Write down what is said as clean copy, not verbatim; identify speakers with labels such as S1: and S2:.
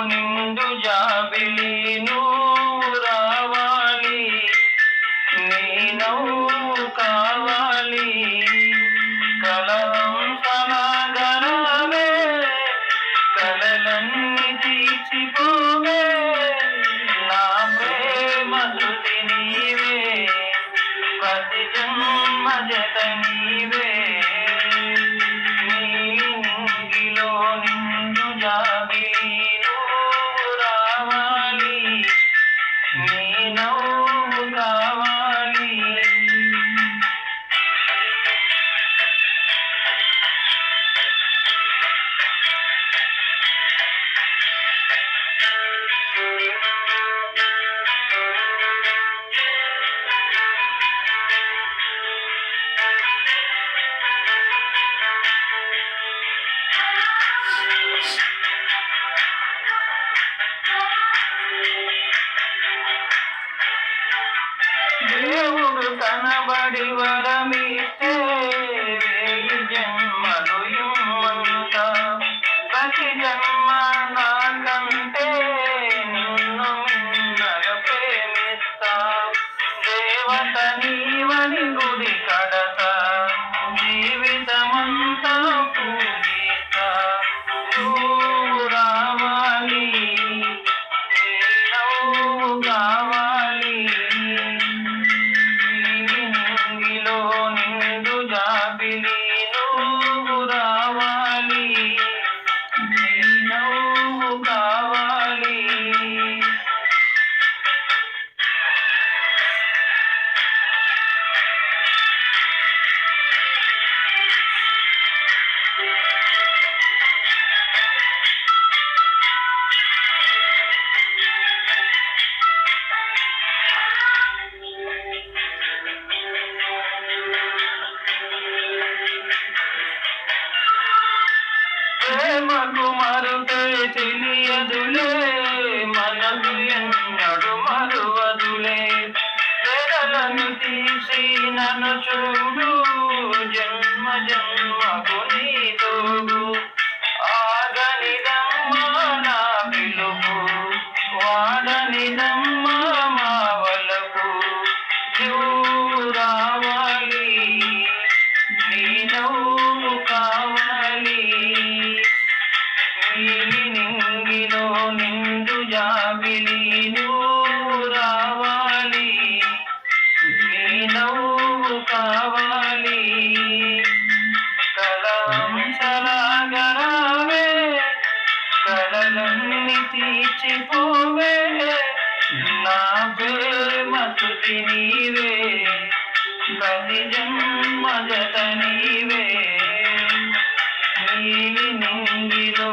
S1: నిండు జాబిలి నువ్వు రావాలి, నీ నవ్వు కావాలి. కలహంసల గరవే కలలన్నీ తీర్చిపోవే, నా ప్రేమ శృతి నీవే, ప్రతి జన్మ జత నీవే. నీ నింగిలో నిండు జాబిలి నువ్వు రావాలి, నీ నవ్వు కావాలి. దేవుడు కనబడి వరమిస్తే వేయి జన్మలు ఇమ్మంట, ప్రతి జన్మ నాకంటే నిన్ను మిన్నగా ప్రేమిస్తా. దేవత నీవని గుడి కడతా, జీవితమంతా పూజిస్తా. నువ్వు రావాలి, నీ నవ్వు కావాలి. నింగిలో నిండు జాబిలి నువ్వు రావాలి, నీ నవ్వు కావాలి. ప్రేమకు మరుపే తెలియదులే, మనసు ఎన్నడు మరువదులే. తెరలను తీసి నన్ను చూడు, జన్మ జన్మకు నీ తోడు. ఆగనిదమ్మ నా పిలుపు, వాడనిదమ్మ మా వలపు. నువ్వు రావాలి, నీ నవ్వు కావాలి. నింగిలో నిండు జాబిలి నువ్వు రావాలి, నీ నవ్వు కావాలి. కలహంసల గరవే కలలన్నీ తీర్చిపోవే, నా ప్రేమ శృతి నీవే, ప్రతి జన్మ జత నీవే. నీ నింగిలో